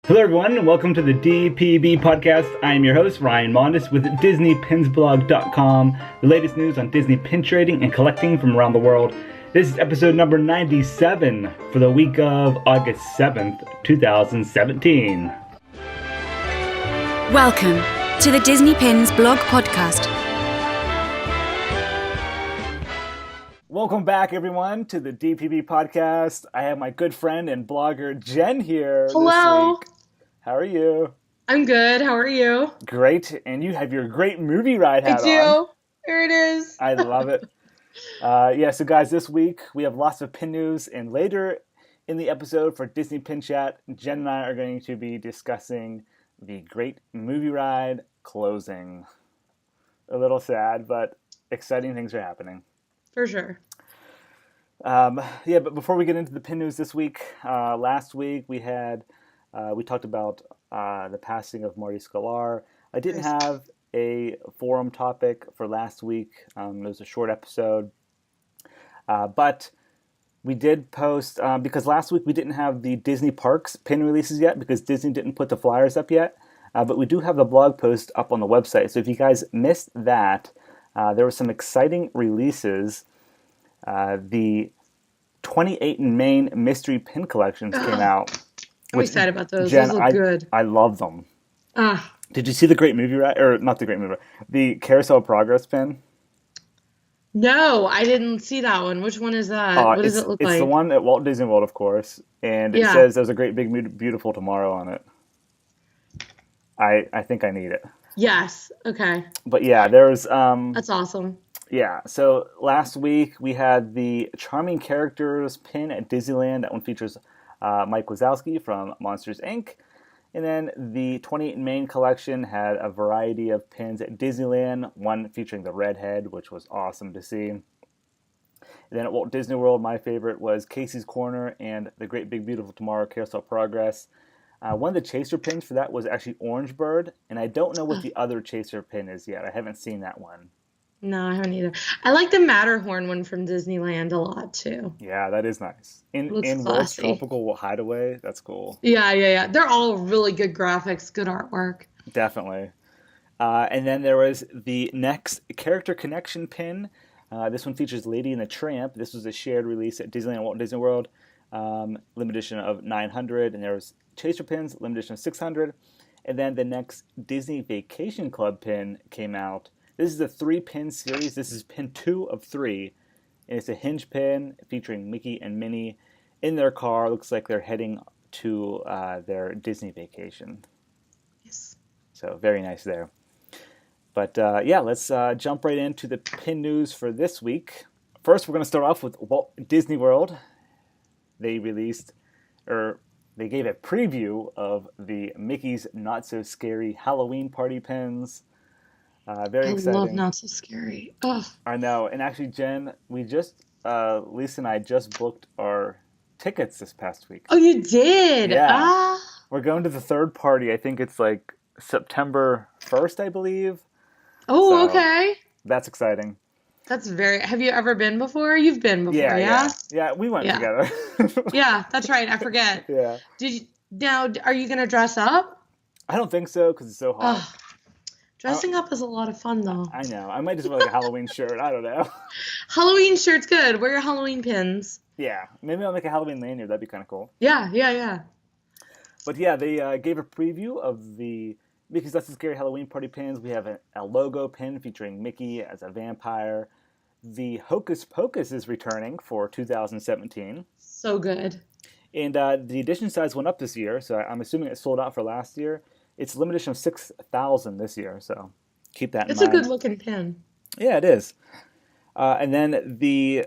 Hello everyone, and welcome to the DPB Podcast. I am your host, Ryan Mondis with DisneyPinsBlog.com, the latest news on Disney pin trading and collecting from around the world. This is episode number 97 for the week of August 7th, 2017. Welcome to the Disney Pins Blog Podcast. Welcome back, everyone, to the DPB Podcast. I have my good friend and blogger, Jen, here Hello. this week. How are you? I'm good. How are you? Great. And you have your great movie ride hat on. I do. Here it is. I love it. So guys, this week we have lots of pin news, and later in the episode for Disney Pin Chat, Jen and I are going to be discussing the great movie ride closing. A little sad, but exciting things are happening. For sure. But before we get into the pin news this week, last week we talked about the passing of Marty Sklar. I didn't have a forum topic for last week. It was a short episode. But we did post, because last week we didn't have the Disney Parks pin releases yet because Disney didn't put the flyers up yet. But we do have the blog post up on the website. So if you guys missed that, there were some exciting releases. The 28 in Maine mystery pin collections came out. I'm excited about those. Jen, those look good. I love them. Did you see the Great Movie Ride, or not the Great Movie Ride, the Carousel of Progress pin? No, I didn't see that one. Which one is that? What does it look like? It's the one at Walt Disney World, of course, and it says there's a great big beautiful tomorrow on it. I think I need it. Yes. Okay. But yeah, there's That's awesome. Yeah, so last week we had the Charming Characters pin at Disneyland. That one features Mike Wazowski from Monsters, Inc. And then the 28 in Maine collection had a variety of pins at Disneyland, one featuring the Redhead, which was awesome to see. And then at Walt Disney World, my favorite was Casey's Corner and the Great Big Beautiful Tomorrow Carousel of Progress. One of the chaser pins for that was actually Orange Bird, and I don't know what the other chaser pin is yet. I haven't seen that one. No, I haven't either. I like the Matterhorn one from Disneyland a lot, too. Yeah, that is nice. In World's classy. Tropical Hideaway, that's cool. Yeah. They're all really good graphics, good artwork. Definitely. And then there was the next Character Connection pin. This one features Lady and the Tramp. This was a shared release at Disneyland and Walt Disney World. Limited edition of 900. And there was chaser pins, limited edition of 600. And then the next Disney Vacation Club pin came out. This is a 3-pin series. This is pin 2 of 3. And it's a hinge pin featuring Mickey and Minnie in their car. Looks like they're heading to their Disney vacation. Yes. So very nice there. But let's jump right into the pin news for this week. First, we're going to start off with Walt Disney World. They gave a preview of the Mickey's Not So Scary Halloween Party pins. Very exciting. I love Not So Scary. Oh. I know. And actually, Jen, Lisa and I just booked our tickets this past week. Oh, you did? Yeah. We're going to the third party. I think it's like September 1st, I believe. Oh, so, okay. That's exciting. Have you ever been before? You've been before, yeah? Yeah, we went together. Yeah, that's right. I forget. Yeah. Are you going to dress up? I don't think so, because it's so hot. Dressing up is a lot of fun, though. I know. I might just wear like a Halloween shirt. I don't know. Halloween shirt's good. Wear your Halloween pins. Yeah. Maybe I'll make a Halloween lanyard. That'd be kind of cool. Yeah. But yeah, they gave a preview of the Mickey's Not So Scary Halloween Party pins. We have a logo pin featuring Mickey as a vampire. The Hocus Pocus is returning for 2017. So good. And the edition size went up this year, so I'm assuming it sold out for last year. It's a limited edition of 6,000 this year, so keep that in mind. It's a good-looking pin. Yeah, it is. And then the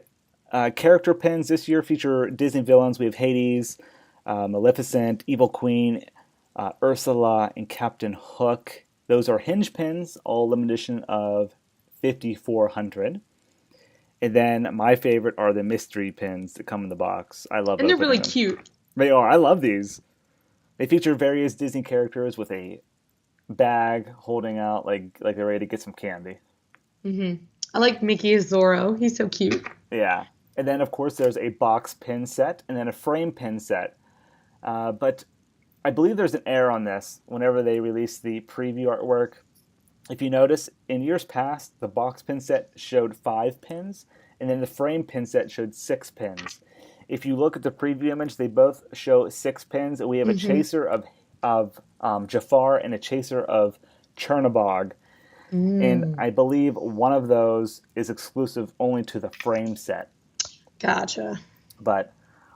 character pins this year feature Disney villains. We have Hades, Maleficent, Evil Queen, Ursula, and Captain Hook. Those are hinge pins, all limited edition of 5,400. And then my favorite are the mystery pins that come in the box. I love them. And they're really cute. They are. I love these. They feature various Disney characters with a bag holding out like they're ready to get some candy. Mm-hmm. I like Mickey as Zorro. He's so cute. Yeah. And then, of course, there's a box pin set and then a frame pin set. But I believe there's an error on this whenever they release the preview artwork. If you notice, in years past, the box pin set showed 5 pins, and then the frame pin set showed 6 pins. If you look at the preview image, they both show 6 pins. We have a chaser of Jafar and a chaser of Chernabog. And I believe one of those is exclusive only to the frame set. Gotcha. But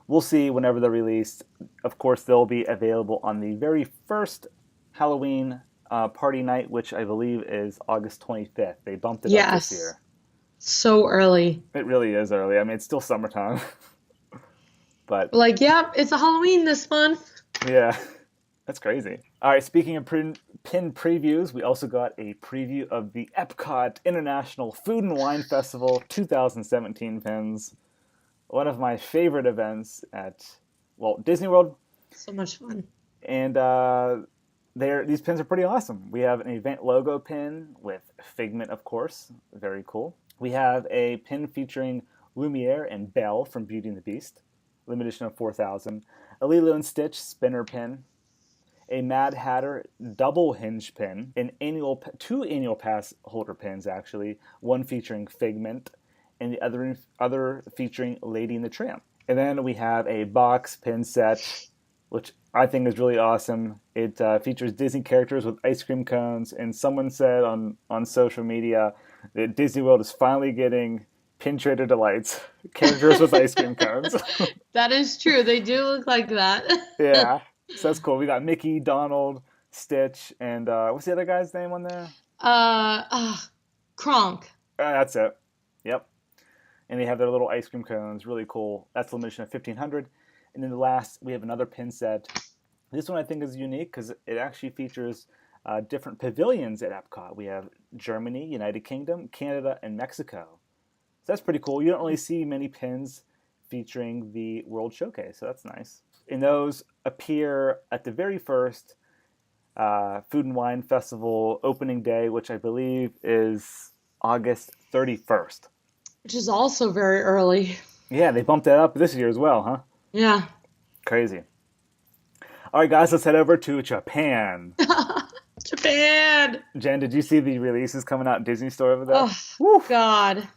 we'll see whenever they're released. Of course, they'll be available on the very first Halloween party night, which I believe is August 25th. They bumped it up this year. So early. It really is early. I mean, it's still summertime. But it's a Halloween this month. Yeah, that's crazy. All right, speaking of pin previews, we also got a preview of the Epcot International Food and Wine Festival 2017 pins. One of my favorite events at Disney World. So much fun. And these pins are pretty awesome. We have an event logo pin with Figment, of course. Very cool. We have a pin featuring Lumiere and Belle from Beauty and the Beast. Limited edition of 4,000. A Lilo and Stitch spinner pin. A Mad Hatter double hinge pin. Two annual pass holder pins, actually. One featuring Figment and the other featuring Lady and the Tramp. And then we have a box pin set, which I think is really awesome. It features Disney characters with ice cream cones, and someone said on social media that Disney World is finally getting Pin Trader Delights, characters with ice cream cones. That is true. They do look like that. Yeah, so that's cool. We got Mickey, Donald, Stitch, and what's the other guy's name on there? Kronk. That's it. Yep. And they have their little ice cream cones. Really cool. That's the limitation of 1,500. And then the last, we have another pin set. This one I think is unique because it actually features different pavilions at Epcot. We have Germany, United Kingdom, Canada, and Mexico. So that's pretty cool. You don't really see many pins featuring the World Showcase, so that's nice. And those appear at the very first Food and Wine Festival opening day, which I believe is August 31st. Which is also very early. Yeah, they bumped that up this year as well, huh? Yeah. Crazy. All right, guys, let's head over to Japan. Japan! Jen, did you see the releases coming out in Disney Store over there? Oh, Woo. God.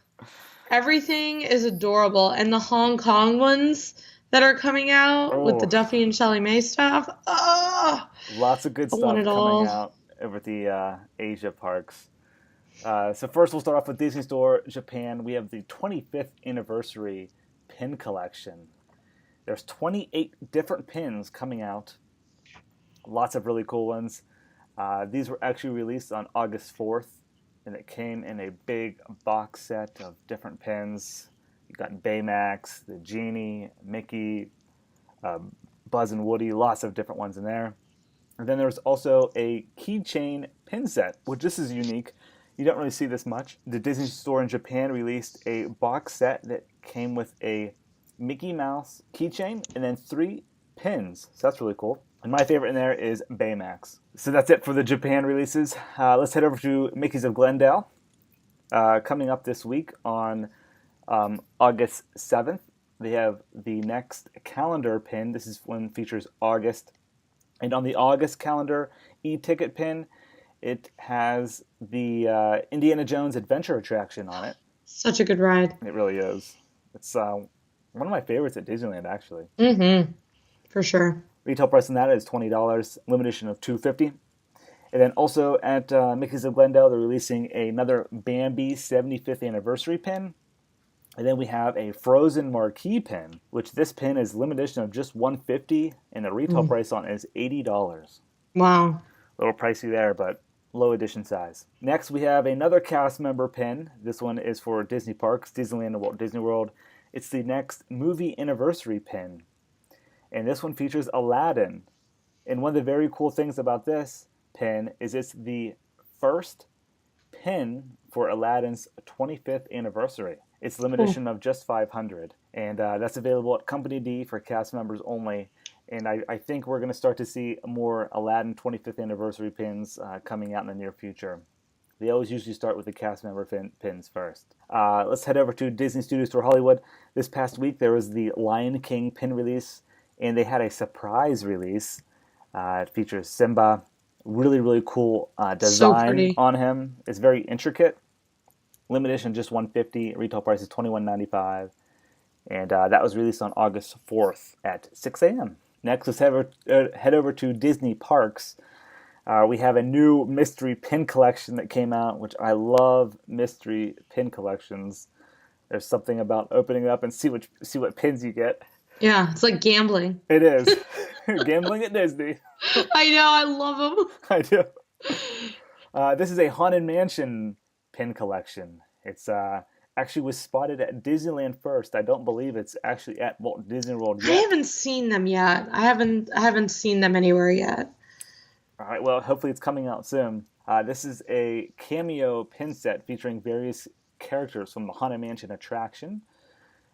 Everything is adorable. And the Hong Kong ones that are coming out with the Duffy and Shelley May stuff. Oh, lots of good stuff coming out over the Asia parks. So first we'll start off with Disney Store Japan. We have the 25th anniversary pin collection. There's 28 different pins coming out. Lots of really cool ones. These were actually released on August 4th, and it came in a big box set of different pins. You got Baymax, the Genie, Mickey, Buzz and Woody, lots of different ones in there. And then there's also a keychain pin set, which this is unique. You don't really see this much. The Disney Store in Japan released a box set that came with a Mickey Mouse keychain and then 3 pins. So that's really cool. And my favorite in there is Baymax. So that's it for the Japan releases. Let's head over to Mickey's of Glendale. Coming up this week on August 7th, they have the next calendar pin. This is one features August. And on the August calendar e-ticket pin, it has the Indiana Jones Adventure attraction on it. Such a good ride. It really is. It's one of my favorites at Disneyland, actually. Mm-hmm. For sure. Retail price on that is $20, limited edition of $250. And then also at Mickey's of Glendale, they're releasing another Bambi 75th anniversary pin. And then we have a Frozen Marquee pin, which this pin is limited edition of just $150, and the retail price on it is $80. Wow. A little pricey there, but low edition size. Next, we have another cast member pin. This one is for Disney Parks, Disneyland and Walt Disney World. It's the next movie anniversary pin. And this one features Aladdin. And one of the very cool things about this pin is it's the first pin for Aladdin's 25th anniversary. It's limited edition of just 500. And that's available at Company D for cast members only. And I think we're going to start to see more Aladdin 25th anniversary pins coming out in the near future. They always usually start with the cast member pins first. Let's head over to Disney Studios Store Hollywood. This past week there was the Lion King pin release, and they had a surprise release It features Simba. Really, really cool So design pretty. on him. It's very intricate. Limited edition, just $150. Retail price is $21.95. And that was released on August 4th at 6 a.m. Next, let's head over to Disney Parks. We have a new mystery pin collection that came out, which I love mystery pin collections. There's something about opening it up and see what pins you get. Yeah, it's like gambling. It is. Gambling at Disney. I know, I love them. I do. This is a Haunted Mansion pin collection. It's actually was spotted at Disneyland first. I don't believe it's actually at Walt Disney World I yet. haven't seen them yet. I haven't seen them anywhere yet. All right, well, hopefully it's coming out soon. This is a cameo pin set featuring various characters from the Haunted Mansion attraction.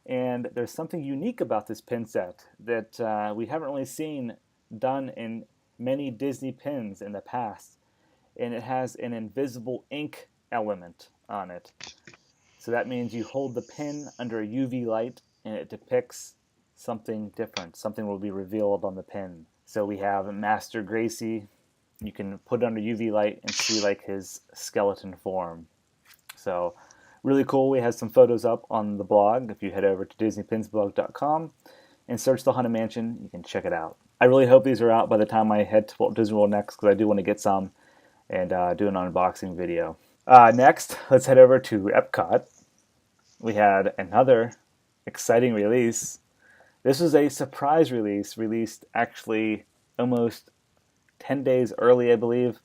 And there's something unique about this pin set that we haven't really seen done in many Disney pins in the past. And it has an invisible ink element on it. So that means you hold the pin under a UV light and it depicts something different. Something will be revealed on the pin. So we have Master Gracie. You can put it under UV light and see like his skeleton form. So really cool. We have some photos up on the blog. If you head over to DisneyPinsBlog.com and search the Haunted Mansion, you can check it out. I really hope these are out by the time I head to Walt Disney World next, because I do want to get some and do an unboxing video. Next, let's head over to Epcot. We had another exciting release. This was a surprise release, released actually almost 10 days early, I believe.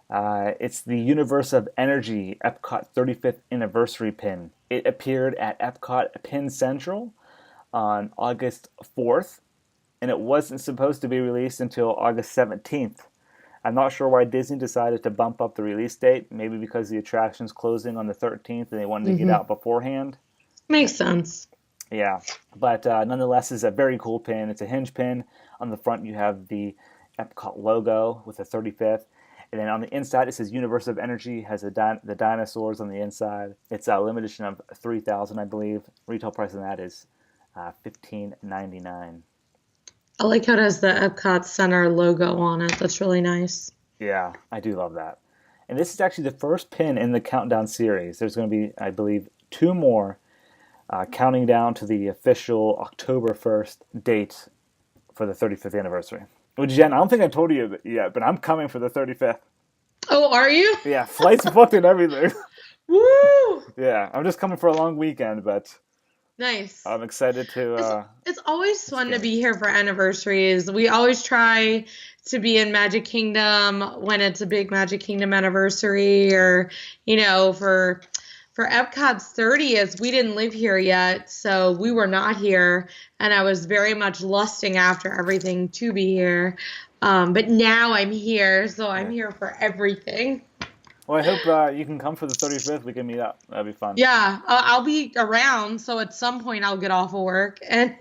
It's the Universe of Energy Epcot 35th Anniversary pin. It appeared at Epcot Pin Central on August 4th, and it wasn't supposed to be released until August 17th. I'm not sure why Disney decided to bump up the release date, maybe because the attraction's closing on the 13th and they wanted to get out beforehand. Makes sense. Yeah, but nonetheless, it's a very cool pin. It's a hinge pin. On the front, you have the Epcot logo with the 35th. And then on the inside, it says Universe of Energy, has the dinosaurs on the inside. It's a limited edition of 3,000, I believe. Retail price on that is $15.99. I like how it has the Epcot Center logo on it. That's really nice. Yeah, I do love that. And this is actually the first pin in the Countdown series. There's going to be, I believe, 2 more counting down to the official October 1st date for the 35th anniversary. Well, Jen, I don't think I told you yet, but I'm coming for the 35th. Oh, are you? Yeah, flights booked and everything. Woo! Yeah, I'm just coming for a long weekend, but Nice. I'm excited to... It's always fun to be here for anniversaries. We always try to be in Magic Kingdom when it's a big Magic Kingdom anniversary, or, for Epcot's 30th, we didn't live here yet, so we were not here, and I was very much lusting after everything to be here. But now I'm here, so I'm here for everything. Well, I hope you can come for the 35th. We can meet up. That'd be fun. Yeah, I'll be around, so at some point I'll get off of work and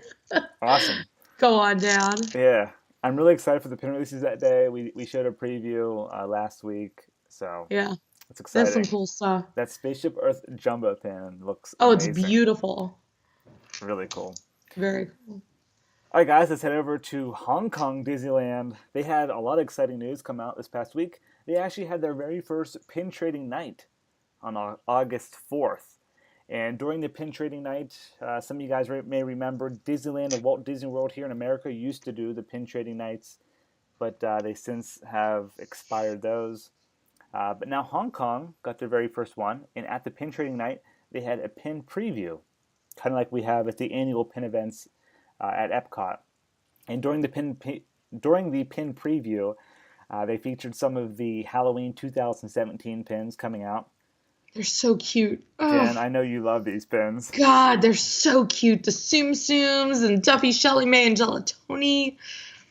Awesome. go on down. Yeah. I'm really excited for the pin releases that day. We showed a preview last week, so Yeah, it's exciting. that's some cool stuff. That Spaceship Earth jumbo pin looks Oh, amazing. it's beautiful. Really cool. Very cool. All right, guys, let's head over to Hong Kong Disneyland. They had a lot of exciting news come out this past week. They actually had their very first pin trading night on August 4th. And during the pin trading night, some of you guys may remember Disneyland and Walt Disney World here in America used to do the pin trading nights, but they since have expired those. But now Hong Kong got their very first one, and at the pin trading night, they had a pin preview, kind of like we have at the annual pin events at Epcot. And during the pin preview, they featured some of the Halloween 2017 pins coming out. They're so cute. Jen, I know you love these pins. God, they're so cute. The Tsum Tsums and Duffy, Shelly Mae, and Gelatoni.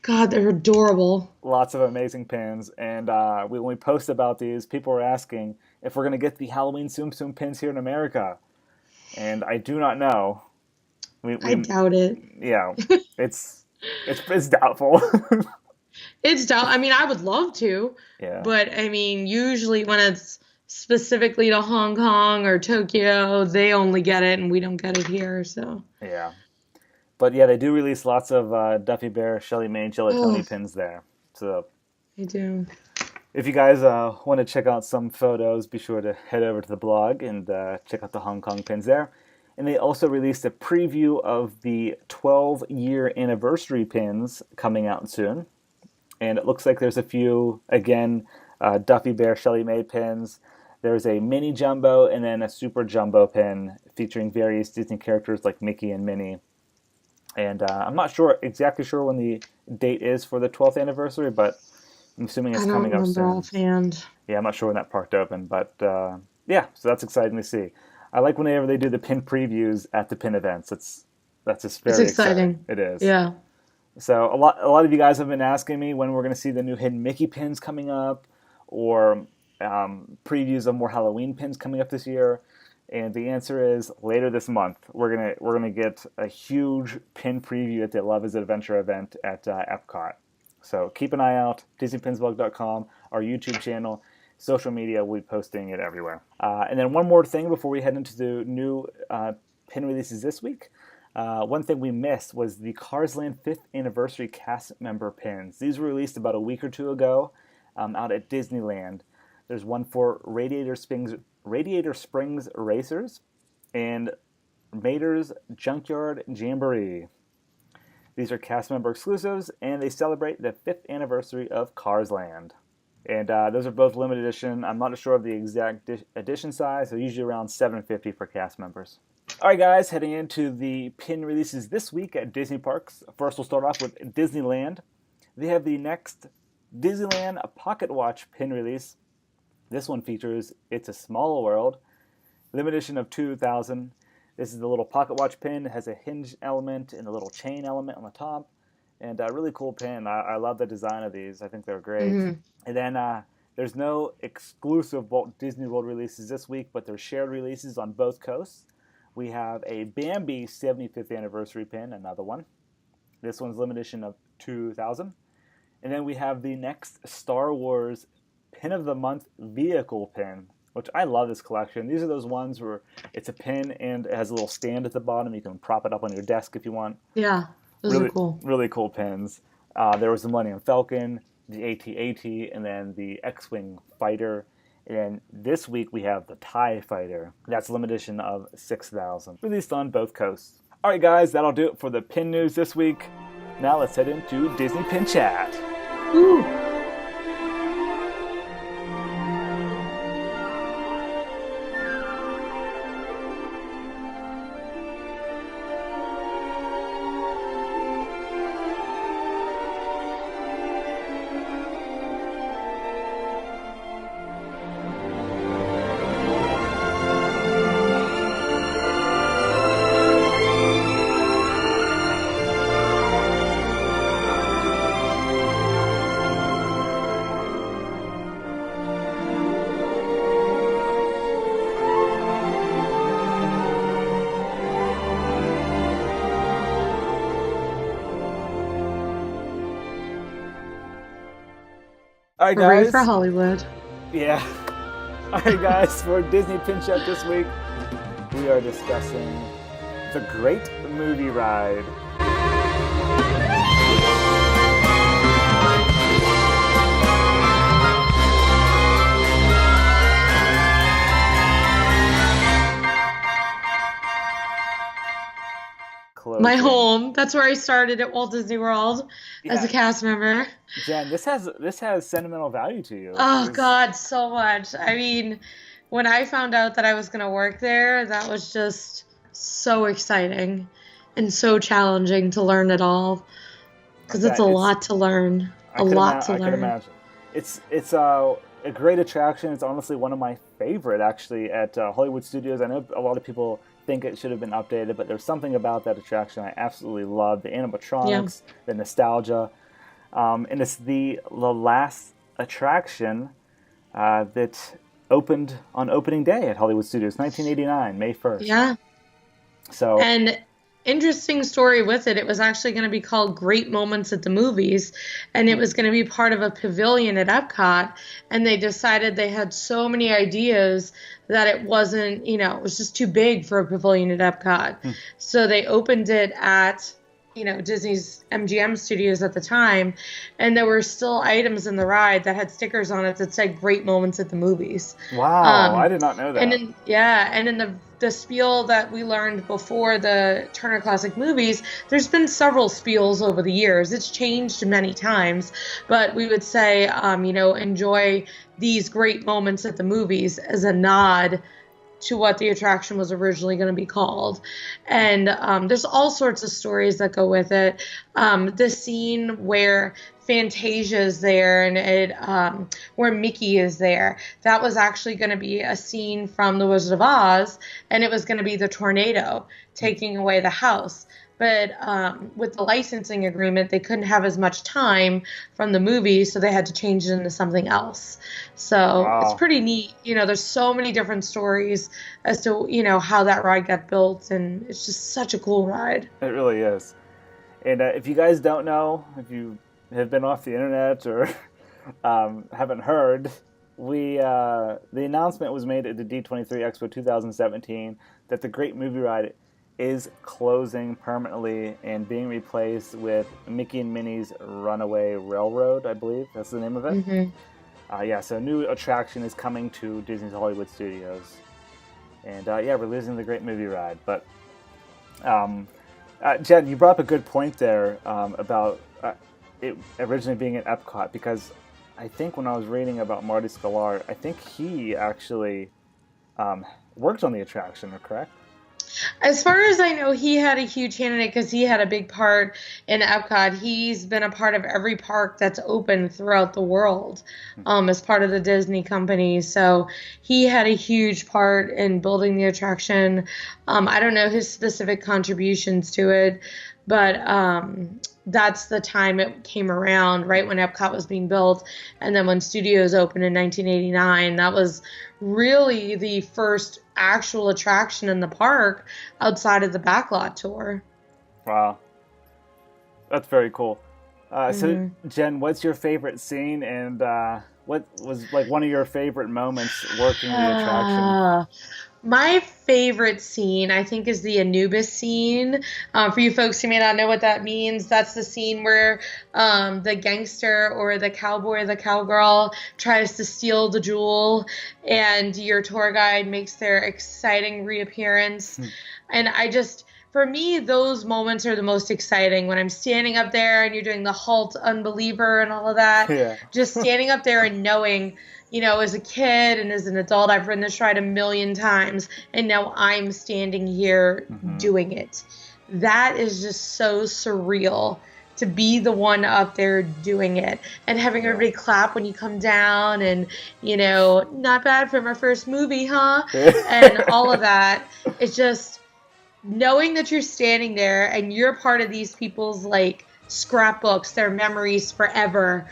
God, they're adorable. Lots of amazing pins. And when we post about these, people were asking if we're going to get the Halloween Tsum Tsum pins here in America. And I do not know. I doubt it. Yeah, it's doubtful. It's doubtful. I mean, I would love to. Yeah. But, I mean, usually when it's specifically to Hong Kong or Tokyo, they only get it and we don't get it here, so. Yeah. But yeah, they do release lots of Duffy Bear, Shelly Mae, Gelatoni pins there. So I do. if you guys want to check out some photos, be sure to head over to the blog and check out the Hong Kong pins there. And they also released a preview of the 12-year anniversary pins coming out soon. And it looks like there's a few, again, Duffy Bear Shelly Mae pins. There's a mini jumbo and then a super jumbo pin featuring various Disney characters like Mickey and Minnie. And I'm not exactly sure when the date is for the 12th anniversary, but I'm assuming it's coming up soon. Offhand. Yeah, I'm not sure when that parked open, but yeah, so that's exciting to see. I like whenever they do the pin previews at the pin events. That's just very exciting. It is. Yeah. So a lot of you guys have been asking me when we're going to see the new Hidden Mickey pins coming up, or previews of more Halloween pins coming up this year. And the answer is later this month. We're gonna get a huge pin preview at the Love is Adventure event at Epcot. So keep an eye out. DisneyPinsBlog.com, our YouTube channel, social media. We'll be posting it everywhere. And then one more thing before we head into the new pin releases this week. One thing we missed was the Cars Land 5th Anniversary cast member pins. These were released about a week or two ago out at Disneyland. There's one for Radiator Springs Racers and Mater's Junkyard Jamboree. These are cast member exclusives, and they celebrate the 5th anniversary of Cars Land. And those are both limited edition. I'm not sure of the exact edition size, so usually around $7.50 for cast members. All right, guys, heading into the pin releases this week at Disney Parks. First, we'll start off with Disneyland. They have the next Disneyland Pocket Watch pin release. This one features It's a Small World, limited edition of 2,000. This is the little pocket watch pin. It has a hinge element and a little chain element on the top. And a really cool pin. I love the design of these. I think they're great. Mm-hmm. And then there's no exclusive Walt Disney World releases this week, but there's shared releases on both coasts. We have a Bambi 75th anniversary pin, another one. This one's limited edition of 2,000. And then we have the next Star Wars Pin of the Month vehicle pin, which I love this collection. These are those ones where it's a pin and it has a little stand at the bottom. You can prop it up on your desk if you want. Yeah, those are cool. Really cool pins. There was the Millennium Falcon, the AT-AT, and then the X-Wing Fighter. And then this week we have the TIE Fighter. That's limited edition of 6,000. Released on both coasts. All right, guys, that'll do it for the pin news this week. Now let's head into Disney Pin Chat. Ooh. All right, guys. Hooray for Hollywood. Yeah. All right, guys, for Disney Pin Chat this week, we are discussing The Great Movie Ride. My home. That's where I started at Walt Disney World as a cast member. Jen, this has sentimental value to you. Oh, God, so much. I mean, when I found out that I was going to work there, that was just so exciting and so challenging to learn it all. Because it's a lot to learn. I can imagine. It's a great attraction. It's honestly one of my favorite, actually, at Hollywood Studios. I know a lot of people think it should have been updated, but there's something about that attraction I absolutely love. The animatronics, the nostalgia, and it's the last attraction that opened on opening day at Hollywood Studios, 1989, May 1st. Yeah. So and interesting story with it. It was actually going to be called Great Moments at the Movies, and it was going to be part of a pavilion at Epcot, and they decided they had so many ideas that it wasn't, it was just too big for a pavilion at Epcot. So they opened it at Disney's MGM studios at the time, and there were still items in the ride that had stickers on it that said "Great Moments at the Movies." Wow, I did not know that. And in the spiel that we learned before the Turner Classic Movies, there's been several spiels over the years. It's changed many times, but we would say, enjoy these great moments at the movies as a nod to what the attraction was originally going to be called. And there's all sorts of stories that go with it. The scene where Fantasia is there and where Mickey is there, that was actually going to be a scene from The Wizard of Oz, and it was going to be the tornado taking away the house. But with the licensing agreement, they couldn't have as much time from the movie, so they had to change it into something else. So It's pretty neat. There's so many different stories as to, how that ride got built, and it's just such a cool ride. It really is. And if you guys don't know, if you have been off the internet or haven't heard, the announcement was made at the D23 Expo 2017 that the Great Movie Ride is closing permanently and being replaced with Mickey and Minnie's Runaway Railroad, I believe. That's the name of it. Mm-hmm. So a new attraction is coming to Disney's Hollywood Studios. And we're losing the Great Movie Ride. But, Jen, you brought up a good point there about it originally being at Epcot, because I think when I was reading about Marty Sklar, I think he actually worked on the attraction, correct? As far as I know, he had a huge hand in it because he had a big part in Epcot. He's been a part of every park that's open throughout the world as part of the Disney company. So he had a huge part in building the attraction. I don't know his specific contributions to it, but that's the time it came around, right when Epcot was being built. And then when studios opened in 1989, that was really the first actual attraction in the park outside of the backlot tour. Wow. That's very cool. So, Jen, what's your favorite scene, and what was like one of your favorite moments working the attraction? My favorite scene, I think, is the Anubis scene. For you folks who may not know what that means, that's the scene where the gangster or the cowboy or the cowgirl tries to steal the jewel, and your tour guide makes their exciting reappearance. And for me, those moments are the most exciting when I'm standing up there and you're doing the halt unbeliever and all of that. Yeah. Just standing up there and knowing, as a kid and as an adult, I've ridden this ride 1,000,000 times, and now I'm standing here doing it. That is just so surreal to be the one up there doing it and having everybody clap when you come down and, not bad for my first movie, huh? And all of that. It's just knowing that you're standing there and you're part of these people's scrapbooks, their memories forever.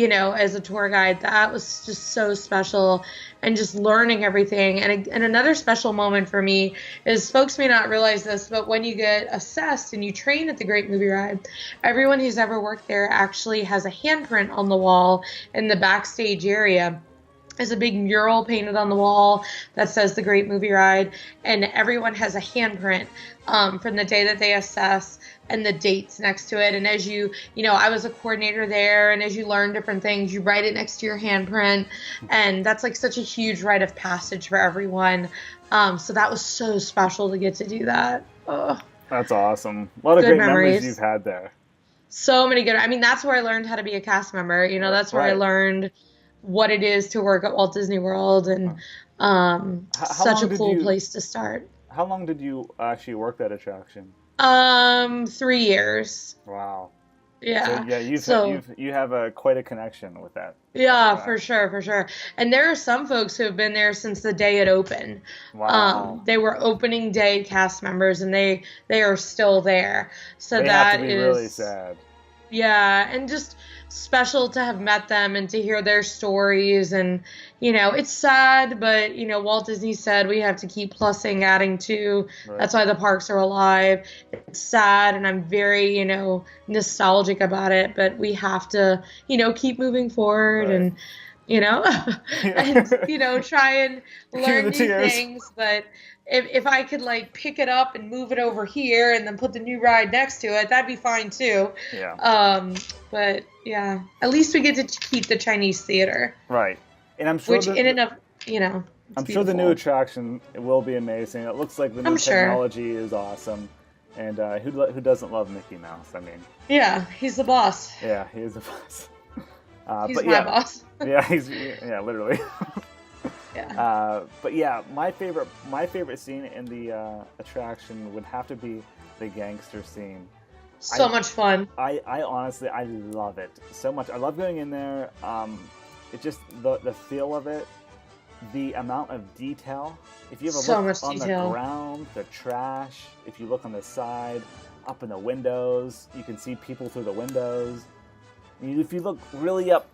As a tour guide, that was just so special, and just learning everything. And another special moment for me is, folks may not realize this, but when you get assessed and you train at the Great Movie Ride, everyone who's ever worked there actually has a handprint on the wall in the backstage area. There's a big mural painted on the wall that says the Great Movie Ride, and everyone has a handprint from the day that they assess and the dates next to it. And as I was a coordinator there, and as you learn different things, you write it next to your handprint, and that's such a huge rite of passage for everyone. So that was so special to get to do that. Oh. That's awesome. A lot of great memories you've had there. So many good. That's where I learned how to be a cast member. That's where I learned what it is to work at Walt Disney World, and such a cool place to start. How long did you actually work that attraction? 3 years. Wow. Yeah. So you have quite a connection with that. Yeah, for sure. And there are some folks who have been there since the day it opened. Wow. They were opening day cast members, and they are still there. So they that have to be really sad. Yeah, and just special to have met them and to hear their stories. And it's sad, but Walt Disney said we have to keep plussing, adding to. Right. That's why the parks are alive. It's sad, and I'm very nostalgic about it, but we have to keep moving forward. Right. And you know, and, you know, try and learn new tears. things. But if I could like pick it up and move it over here and then put the new ride next to it, that'd be fine too. Yeah. But yeah, at least we get to keep the Chinese theater. Right. And I'm sure in and of, you know, I'm sure the new attraction will be amazing. It looks like the new technology is awesome. And who doesn't love Mickey Mouse? I mean, yeah, he's the boss. Yeah, he is the boss. He's my boss. Yeah, literally. Yeah. But yeah, my favorite scene in the attraction would have to be the gangster scene. So much fun. I honestly love it so much. I love going in there. It just the feel of it, the amount of detail. If you ever look on the ground, the trash. If you look on the side, up in the windows, you can see people through the windows. If you look really up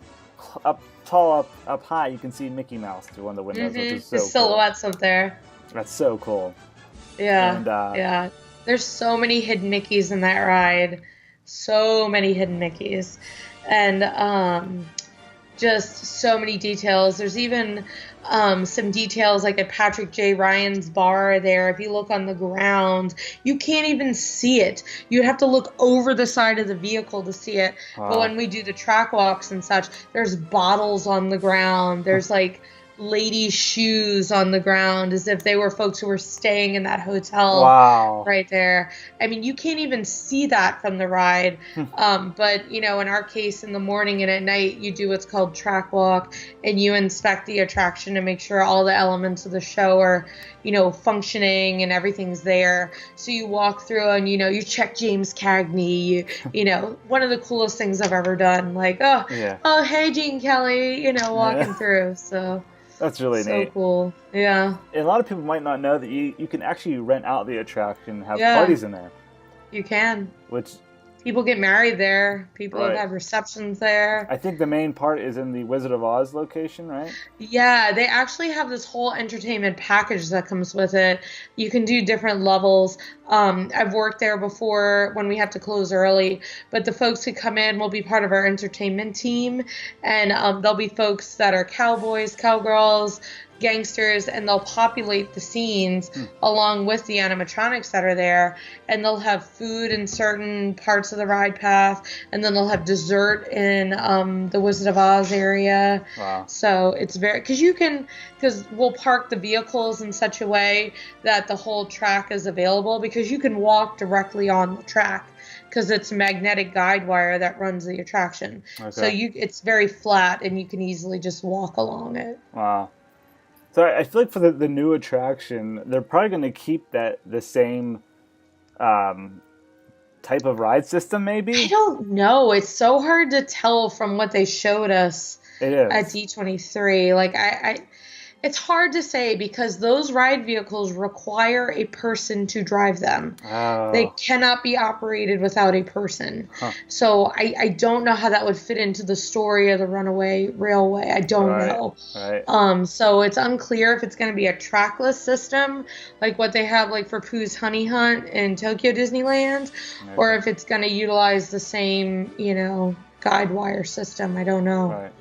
high, you can see Mickey Mouse through one of the windows, which is so cool. The silhouettes up there. That's so cool. Yeah. And, yeah. There's so many hidden Mickeys in that ride. So many hidden Mickeys. And just so many details. There's even some details like at Patrick J. Ryan's bar there. If you look on the ground, you can't even see it. You'd have to look over the side of the vehicle to see it. Wow. But when we do the track walks and such, there's bottles on the ground. There's like ladies' shoes on the ground as if they were folks who were staying in that hotel. Wow. Right there. I mean, you can't even see that from the ride. But, you know, in our case, in the morning and at night, you do what's called track walk, and you inspect the attraction to make sure all the elements of the show are, you know, functioning and everything's there. So you walk through and, you know, you check James Cagney, you know, one of the coolest things I've ever done. Like, oh, hey, Gene Kelly, you know, walking through. So that's really neat. So cool. Yeah. And a lot of people might not know that you can actually rent out the attraction and have parties in there. You can. Which people get married there. People have receptions there. I think the main part is in the Wizard of Oz location, right? Yeah, they actually have this whole entertainment package that comes with it. You can do different levels. I've worked there before when we have to close early, but the folks who come in will be part of our entertainment team, and there'll be folks that are cowboys, cowgirls, gangsters, and they'll populate the scenes along with the animatronics that are there, and they'll have food in certain parts of the ride path, and then they'll have dessert in the Wizard of Oz area. Wow. So it's because we'll park the vehicles in such a way that the whole track is available, because you can walk directly on the track because it's a magnetic guide wire that runs the attraction. Okay. So it's very flat and you can easily just walk along it. Wow. So I feel like for the new attraction, they're probably going to keep the same type of ride system, maybe? I don't know. It's so hard to tell from what they showed us at D23. Like, it's hard to say because those ride vehicles require a person to drive them. Oh. They cannot be operated without a person. Huh. So I don't know how that would fit into the story of the Runaway Railway. I don't know. Right. So it's unclear if it's going to be a trackless system, like what they have like for Pooh's Honey Hunt in Tokyo Disneyland, or if it's going to utilize the same, you know, guide wire system. I don't know. Right.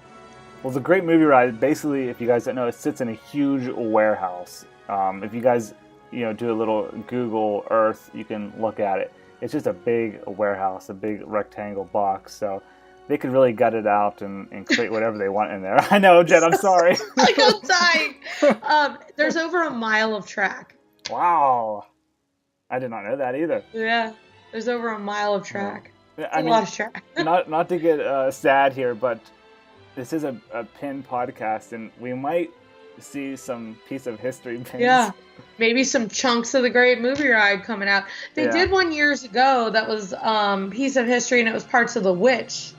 Well, the Great Movie Ride, basically, if you guys don't know, it sits in a huge warehouse. If you guys, you know, do a little Google Earth, you can look at it. It's just a big warehouse, a big rectangle box. So they could really gut it out and create whatever they want in there. I know, Jen, I'm sorry. Like, I'm dying. There's over a mile of track. Wow. I did not know that either. Yeah, there's over a mile of track. Yeah, a lot of track. not to get sad here, but this is a pin podcast, and we might see some piece of history pins. Yeah, maybe some chunks of the Great Movie Ride coming out. They did one years ago that was piece of history, and it was parts of The Witch.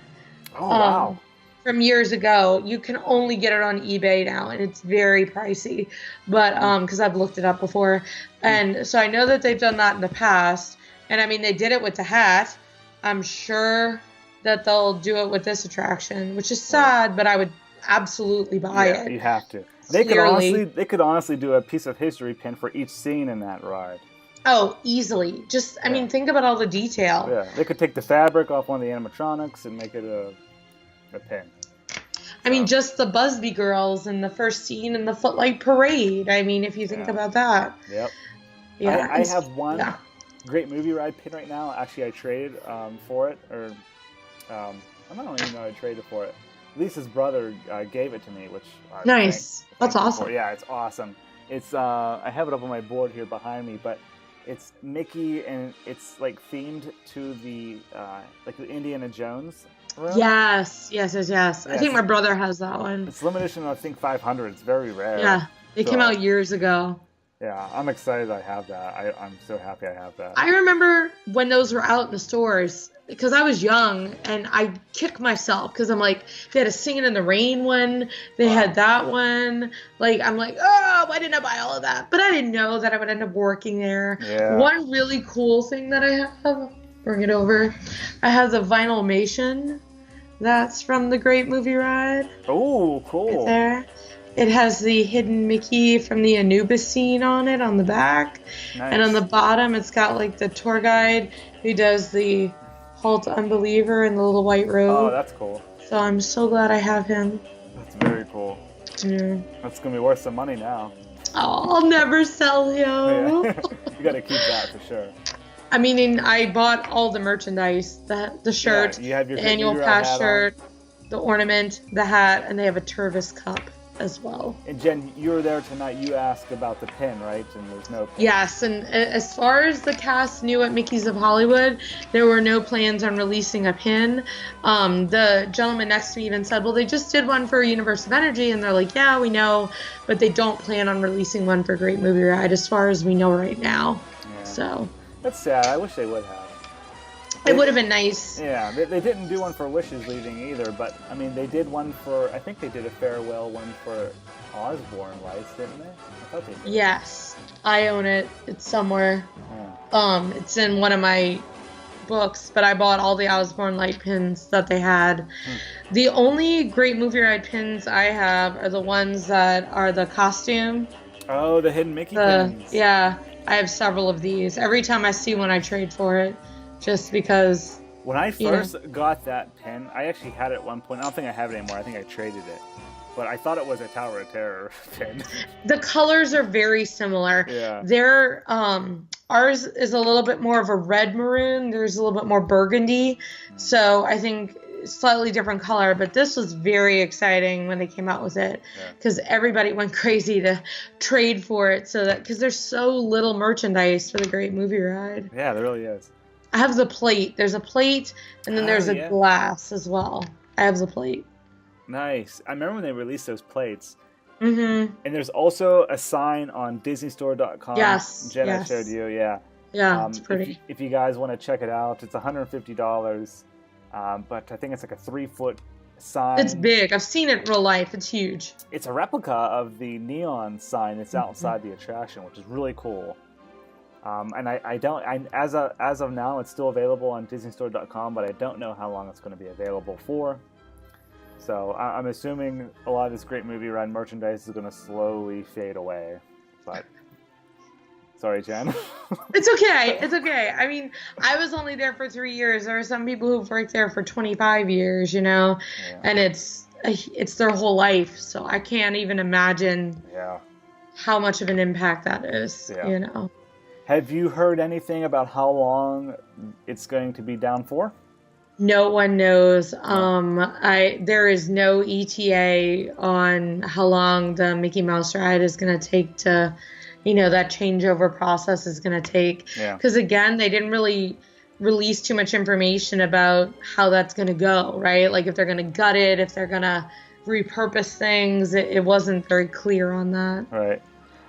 Oh, wow. From years ago. You can only get it on eBay now, and it's very pricey. But because I've looked it up before. And so I know that they've done that in the past. And, I mean, they did it with the hat. I'm sure that they'll do it with this attraction, which is sad, but I would absolutely buy it. You have to. They could honestly do a piece of history pin for each scene in that ride. Oh, easily. Just, I mean, think about all the detail. Yeah, they could take the fabric off one of the animatronics and make it a pin. I mean, just the Busby girls in the first scene in the Footlight Parade. I mean, if you think about that. Yep. Yeah. I have one great movie ride pin right now. Actually, I traded for it, or I don't even know I traded for it. Lisa's brother gave it to me, which nice. That's awesome. Yeah, it's awesome. It's I have it up on my board here behind me, but it's Mickey, and it's like themed to the like the Indiana Jones room. Yes. I think my brother has that one. It's limited edition, I think 500. It's very rare. Yeah, it came out years ago. Yeah, I'm excited I have that. I'm so happy I have that. I remember when those were out in the stores, because I was young, and I kicked myself because I'm like, they had a Singing in the Rain one, they had that one. Like, I'm like, oh, why didn't I buy all of that? But I didn't know that I would end up working there. Yeah. One really cool thing that I have, bring it over, I have the Vinylmation that's from the Great Movie Ride. Oh, cool. Right there. It has the hidden Mickey from the Anubis scene on it on the back. Nice. And on the bottom, it's got like the tour guide who does the Halt Unbeliever in the little white robe. Oh, that's cool. So I'm so glad I have him. That's very cool. Yeah. That's going to be worth some money now. Oh, I'll never sell him. Yeah. You got to keep that for sure. I mean, I bought all the merchandise, the shirt, you have your the annual pass shirt, the ornament, the hat, and they have a Tervis cup as well. And Jen, you were there tonight. You asked about the pin, right? And there's no pin. Yes, and as far as the cast knew at Mickey's of Hollywood, there were no plans on releasing a pin. The gentleman next to me even said, well, they just did one for Universe of Energy, and they're like, yeah, we know, but they don't plan on releasing one for Great Movie Ride as far as we know right now. Yeah. So that's sad. I wish they would have. It would have been nice. Yeah, they didn't do one for Wishes Leaving either, but, I mean, they did one for, I think they did a farewell one for Osborne Lights, didn't they? I thought they did. Yes, I own it. It's somewhere. Yeah. It's in one of my books, but I bought all the Osborne Light pins that they had. The only Great Movie Ride pins I have are the ones that are the costume. Oh, the hidden Mickey pins. Yeah, I have several of these. Every time I see one, I trade for it. Just because... When I first got that pin, I actually had it at one point. I don't think I have it anymore. I think I traded it. But I thought it was a Tower of Terror pin. The colors are very similar. Yeah. They're, ours is a little bit more of a red maroon. There's a little bit more burgundy. So I think slightly different color. But this was very exciting when they came out with it. Because everybody went crazy to trade for it. So that because there's so little merchandise for the Great Movie Ride. Yeah, there really is. I have the plate. There's a plate, and then there's a glass as well. I have the plate. Nice. I remember when they released those plates. Mm-hmm. And there's also a sign on DisneyStore.com. Yes. Jenna showed you, yeah. Yeah, it's pretty. If you guys want to check it out, it's $150. But I think it's like a 3-foot sign. It's big. I've seen it in real life. It's huge. It's a replica of the neon sign that's outside the attraction, which is really cool. And as of now, it's still available on DisneyStore.com, but I don't know how long it's going to be available for. So I'm assuming a lot of this Great Movie Ride merchandise is going to slowly fade away. But sorry, Jen. It's okay. It's okay. I mean, I was only there for 3 years. There are some people who've worked there for 25 years, and it's their whole life. So I can't even imagine how much of an impact that is, Have you heard anything about how long it's going to be down for? No one knows. There is no ETA on how long the Mickey Mouse ride is going to take to, that changeover process is going to take. Because again, they didn't really release too much information about how that's going to go, right? Like if they're going to gut it, if they're going to repurpose things, it wasn't very clear on that. Right.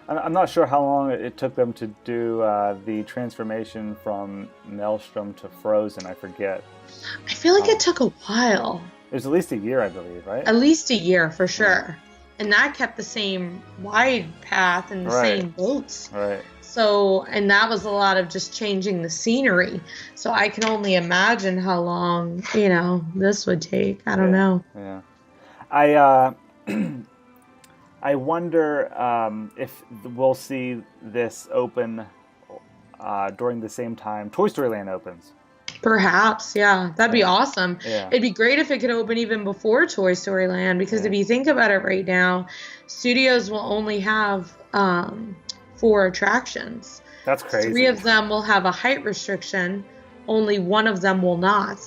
I'm not sure how long it took them to do the transformation from Maelstrom to Frozen. I forget. I feel like it took a while. It was at least a year, I believe, right? At least a year, for sure. And that kept the same wide path and the same boats. Right. So, and that was a lot of just changing the scenery. So I can only imagine how long, this would take. I don't know. Yeah. I wonder if we'll see this open during the same time Toy Story Land opens. Perhaps, yeah. That'd be awesome. Yeah. It'd be great if it could open even before Toy Story Land, because if you think about it right now, studios will only have 4 attractions. That's crazy. 3 of them will have a height restriction. Only 1 of them will not.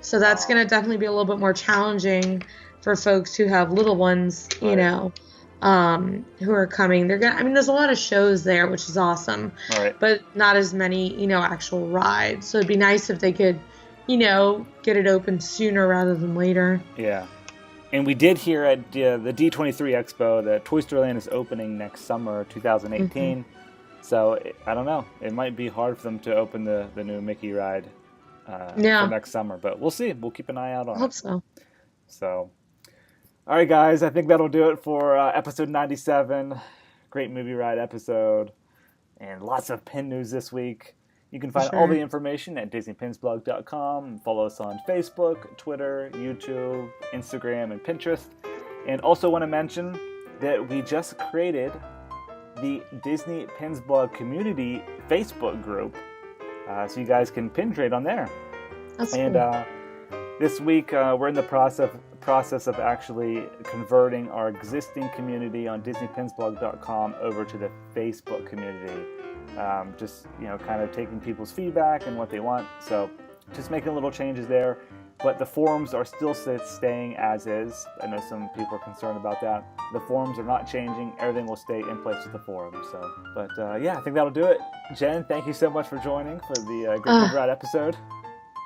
So that's going to definitely be a little bit more challenging for folks who have little ones, you know, who are coming. There's a lot of shows there, which is awesome, but not as many, actual rides. So it'd be nice if they could, get it open sooner rather than later. Yeah. And we did hear at the D23 Expo that Toy Story Land is opening next summer, 2018. So I don't know. It might be hard for them to open the new Mickey ride for next summer, but we'll see. We'll keep an eye out on it. I hope so. So, all right, guys. I think that'll do it for episode 97. Great movie ride episode. And lots of pin news this week. You can find all the information at DisneyPinsBlog.com. Follow us on Facebook, Twitter, YouTube, Instagram, and Pinterest. And also want to mention that we just created the Disney Pins Blog community Facebook group, so you guys can pin trade on there. That's and cool. This week we're in the process of actually converting our existing community on DisneyPinsBlog.com over to the Facebook community. Just kind of taking people's feedback and what they want. So just making little changes there. But the forums are still staying as is. I know some people are concerned about that. The forums are not changing. Everything will stay in place with the forums. So, but I think that'll do it. Jen, thank you so much for joining for the Great Movie Ride episode.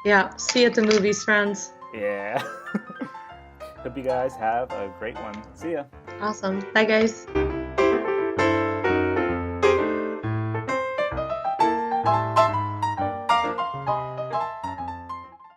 Yeah, see you at the movies, friends. Yeah. Hope you guys have a great one. See ya. Awesome. Bye, guys.